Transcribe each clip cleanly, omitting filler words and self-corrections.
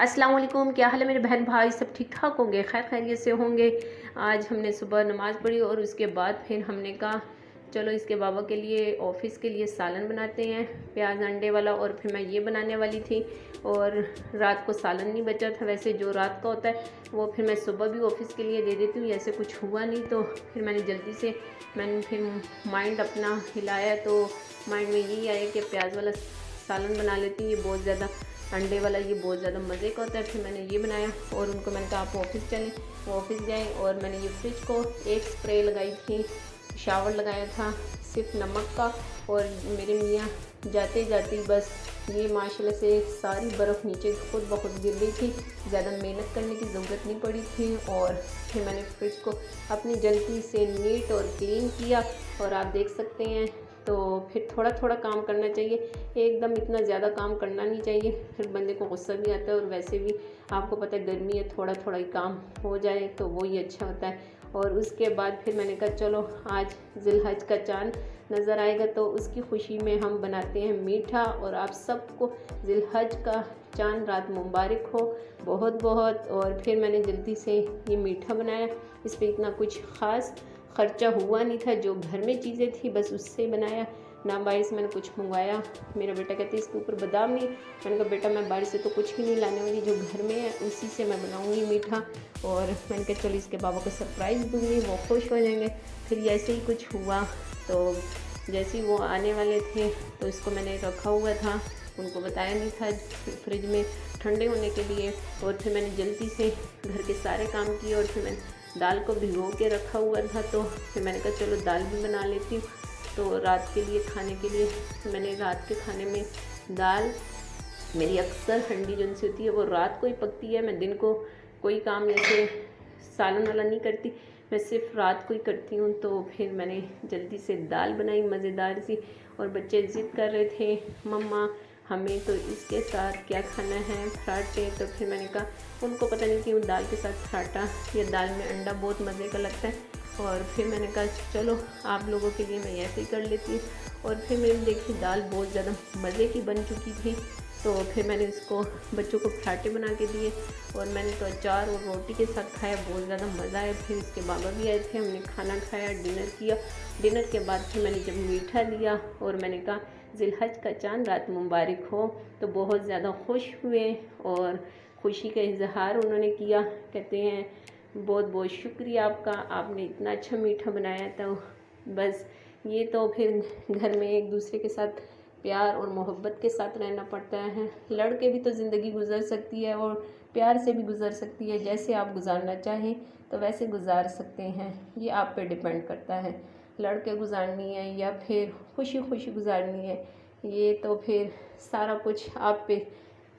अस्सलाम वालेकुम, क्या हाल है मेरे बहन भाई? सब ठीक ठाक होंगे, खैर खैरियत से होंगे। आज हमने सुबह नमाज़ पढ़ी और उसके बाद फिर हमने कहा चलो इसके बाबा के लिए ऑफ़िस के लिए सालन बनाते हैं, प्याज अंडे वाला। और फिर मैं ये बनाने वाली थी और रात को सालन नहीं बचा था। वैसे जो रात का होता है वो फिर मैं सुबह भी ऑफ़िस के लिए दे देती हूँ, ऐसे कुछ हुआ नहीं तो फिर मैंने जल्दी से फिर माइंड अपना हिलाया तो माइंड में यही आया कि प्याज वाला सालन बना लेती हूँ। ये बहुत ज़्यादा अंडे वाला ये बहुत ज़्यादा मज़े का होता है। फिर मैंने ये बनाया और उनको मैंने कहा आप ऑफ़िस चलें, वो ऑफ़िस गए। और मैंने ये फ्रिज को एक स्प्रे लगाई थी, शावर लगाया था सिर्फ नमक का। और मेरे मियाँ जाते जाते बस ये माशाल्लाह से सारी बर्फ़ नीचे खुद ब खुद गिर गई थी, ज़्यादा मेहनत करने की ज़रूरत नहीं पड़ी थी। और फिर मैंने फ्रिज को अपनी जल्दी से नीट और क्लीन किया और आप देख सकते हैं। तो फिर थोड़ा थोड़ा काम करना चाहिए, एकदम इतना ज़्यादा काम करना नहीं चाहिए, फिर बंदे को गुस्सा भी आता है। और वैसे भी आपको पता है गर्मी है, थोड़ा थोड़ा ही काम हो जाए तो वो ही अच्छा होता है। और उसके बाद फिर मैंने कहा चलो आज ज़िलहज का चाँद नज़र आएगा तो उसकी खुशी में हम बनाते हैं मीठा। और आप सबको ज़िलहज का चाँद रात मुबारक हो बहुत बहुत। और फिर मैंने जल्दी से ये मीठा बनाया, इस पर इतना कुछ ख़ास ख़र्चा हुआ नहीं था, जो घर में चीज़ें थी बस उससे बनाया ना। बाहर से मैंने कुछ मंगवाया, मेरा बेटा कहते इसके ऊपर बादाम नहीं। मैंने कहा बेटा मैं बाहर से तो कुछ भी नहीं लाने वाली, जो घर में है उसी से मैं बनाऊंगी मीठा। और मैंने कहा चलो इसके बाबा को सरप्राइज़ दूंगी, वो खुश हो जाएंगे। फिर ऐसे ही कुछ हुआ तो जैसे ही वो आने वाले थे तो इसको मैंने रखा हुआ था, उनको बताया नहीं था फ्रिज में ठंडे होने के लिए। और फिर मैंने जल्दी से घर के सारे काम किए और फिर मैंने दाल को भिगो के रखा हुआ था तो फिर मैंने कहा चलो दाल भी बना लेती हूँ। तो रात के लिए खाने के लिए मैंने रात के खाने में दाल, मेरी अक्सर हंडी जो सी होती है वो रात को ही पकती है। मैं दिन को कोई काम ऐसे सालन वाला नहीं करती, मैं सिर्फ रात को ही करती हूँ। तो फिर मैंने जल्दी से दाल बनाई मज़ेदार सी। और बच्चे ज़िद कर रहे थे मम्मा हमें तो इसके साथ क्या खाना है, पराठे। तो फिर मैंने कहा उनको पता नहीं क्यों दाल के साथ पराठा या दाल में अंडा बहुत मज़े का लगता है। और फिर मैंने कहा चलो आप लोगों के लिए मैं ऐसे ही कर लेती हूँ। और फिर मेरी देखी दाल बहुत ज़्यादा मज़े की बन चुकी थी तो फिर मैंने इसको बच्चों को पराठे बना के दिए और मैंने तो अचार और रोटी के साथ खाया, बहुत ज़्यादा मज़ा आया। फिर इसके बाबा भी आए थे, हमने खाना खाया, डिनर किया। डिनर के बाद फिर मैंने जब मीठा लिया और मैंने कहा ज़िलहज का चाँद रात मुबारक हो, तो बहुत ज़्यादा खुश हुए और खुशी का इजहार उन्होंने किया। कहते हैं बहुत बहुत शुक्रिया आपका, आपने इतना अच्छा मीठा बनाया। तो बस ये तो फिर घर में एक दूसरे के साथ प्यार और मोहब्बत के साथ रहना पड़ता है। लड़ के भी तो ज़िंदगी गुजर सकती है और प्यार से भी गुजर सकती है, जैसे आप गुजारना चाहें तो वैसे गुजार सकते हैं। ये आप पे डिपेंड करता है, लड़ के गुजारनी है या फिर खुशी खुशी गुजारनी है, ये तो फिर सारा कुछ आप पे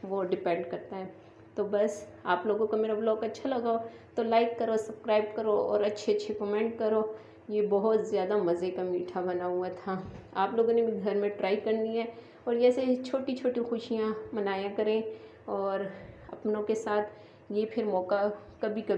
वो डिपेंड करता है। तो बस आप लोगों को मेरा ब्लॉग अच्छा लगा हो तो लाइक करो, सब्सक्राइब करो और अच्छे अच्छे कमेंट करो। ये बहुत ज़्यादा मज़े का मीठा बना हुआ था, आप लोगों ने भी घर में ट्राई करनी है। और जैसे छोटी छोटी खुशियाँ मनाया करें और अपनों के साथ। ये फिर मौका कभी कभी